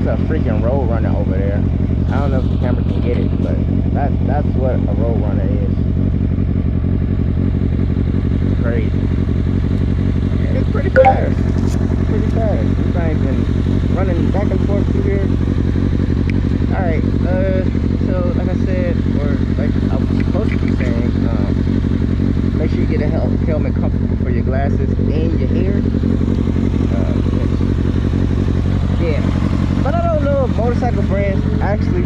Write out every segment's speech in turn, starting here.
a freaking road runner over there. I don't know if the camera can get it, but that's what a road runner is. Crazy. It's pretty fast. Pretty fast. This thing's been running back and forth through here. Alright, so like I said, or like I was supposed to be saying, make sure you get a helmet comfortable for your glasses and your hair. Yeah, but I don't know if motorcycle brands actually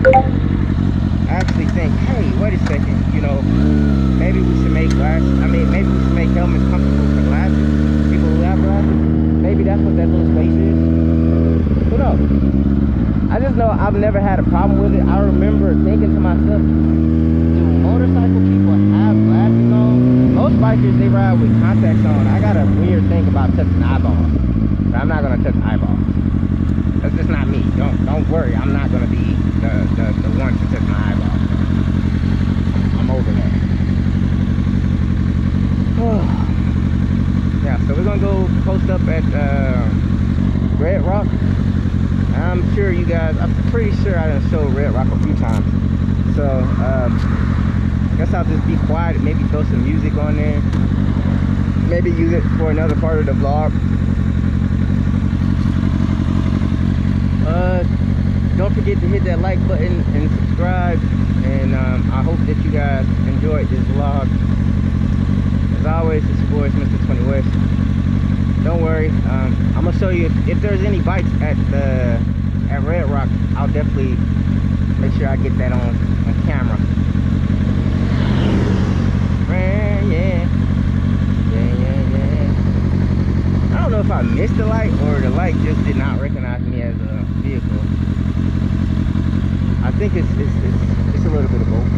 think, hey, wait a second, you know, maybe we should make maybe we should make helmets comfortable for glasses, people who have glasses. Maybe that's what that little space is. Who knows? I just know I've never had a problem with it. I remember thinking to myself, do motorcycle people have glasses on? Most bikers, they ride with contacts on. I got a weird thing about touching eyeballs. But I'm not gonna touch eyeballs. That's just not me. Don't worry. I'm not gonna be the one to touch my eyeballs. I'm over that. Yeah, so we're gonna go post up at Red Rock. I'm sure you guys, I'm pretty sure I done showed Red Rock a few times. So I guess I'll just be quiet and maybe throw some music on there. Maybe use it for another part of the vlog. Don't forget to hit that like button and subscribe. And I hope that you guys enjoyed this vlog. As always, it's your boy, Mr. 20 West. Don't worry, I'm gonna show you if there's any bikes at Red Rock. I'll definitely make sure I get that on camera. Yeah. I don't know if I missed the light or the light just did not recognize me as a vehicle. I think it's a little bit of both.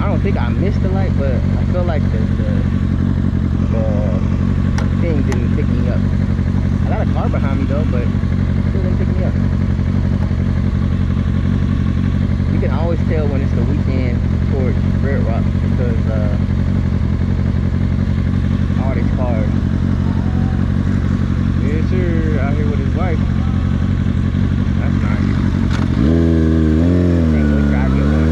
I don't think I missed the light, but I feel like the thing didn't pick me up. I got a car behind me though, but it still didn't pick me up. You can always tell when it's the weekend towards Red Rock because all these cars. Yes sir, out here with his wife. That's nice. Can't wait till I get one.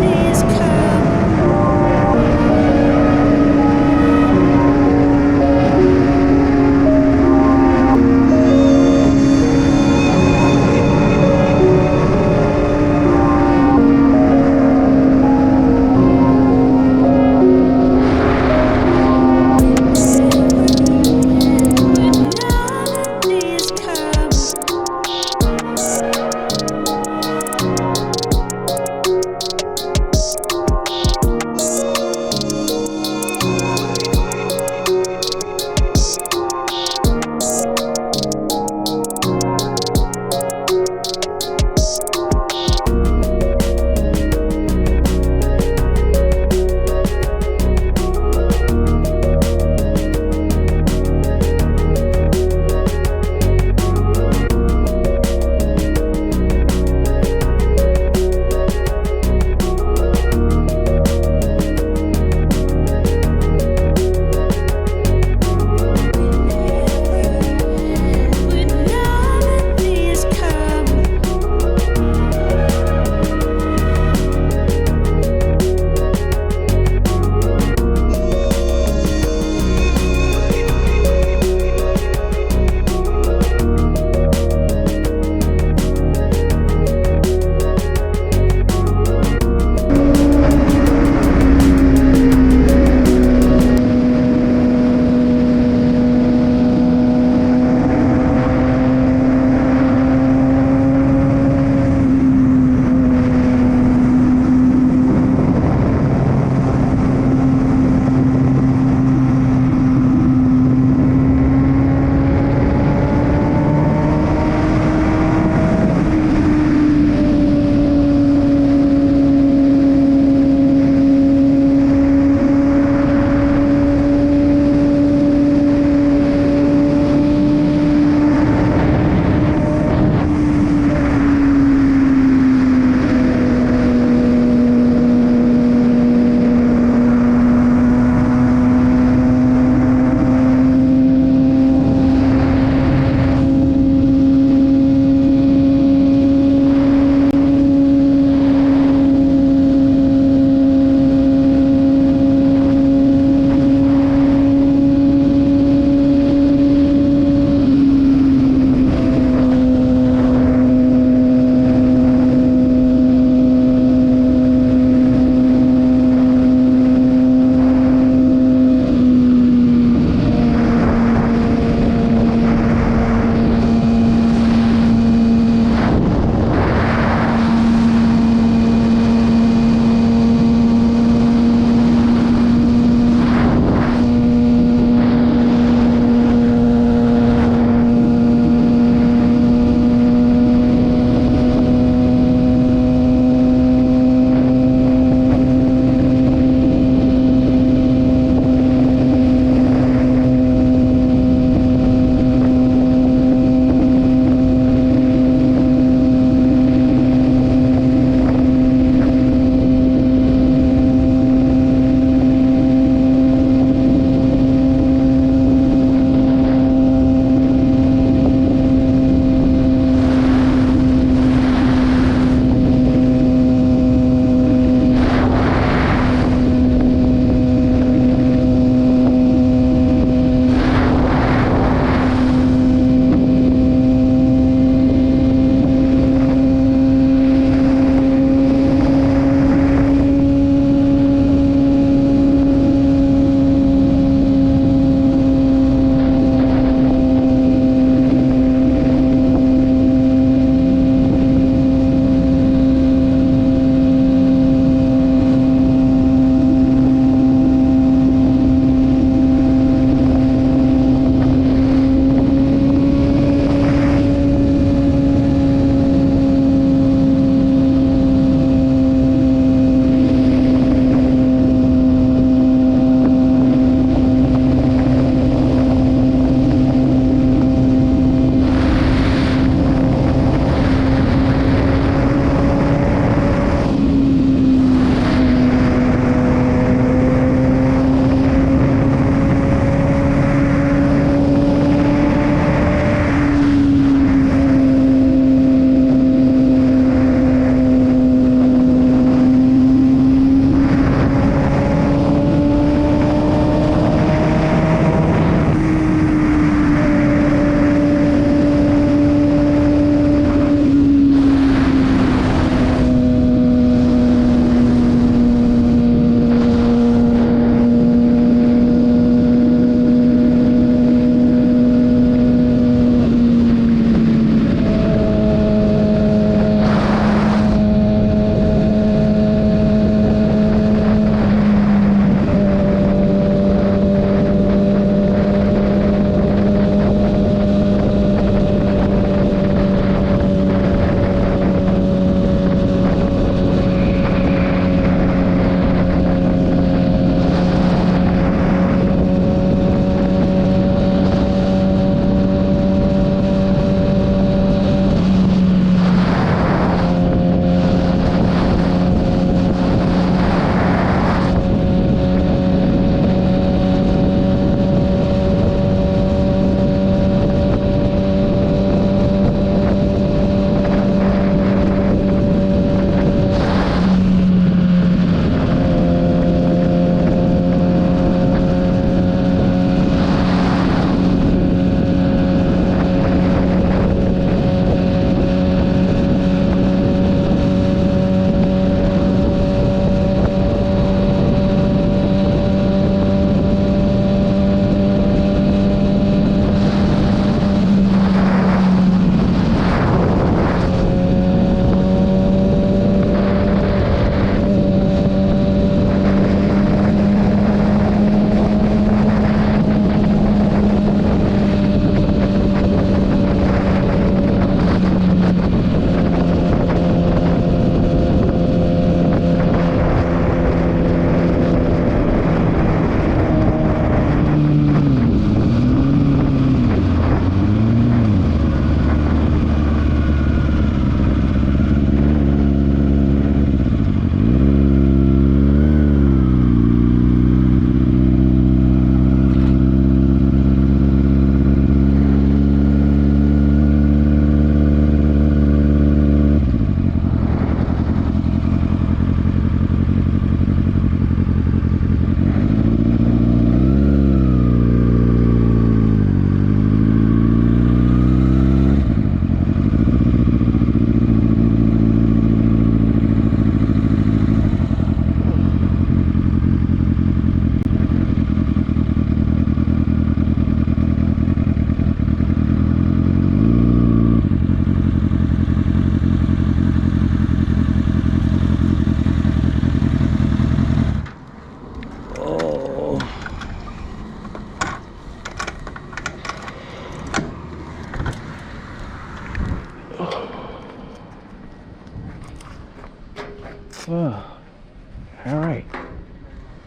These clouds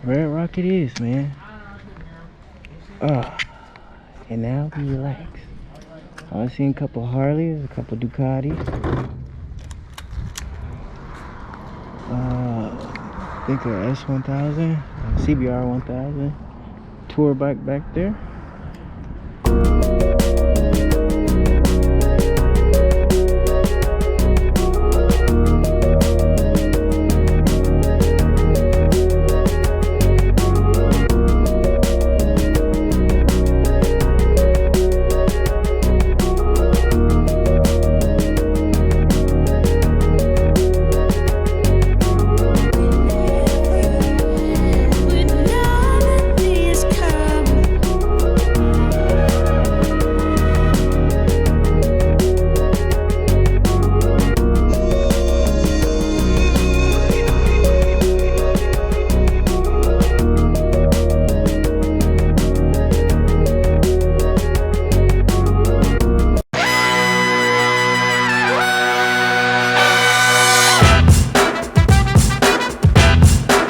Red Rock it is, man. And now we relax. I've seen a couple Harleys, a couple Ducatis. I think a S1000, CBR 1000. Tour bike back there.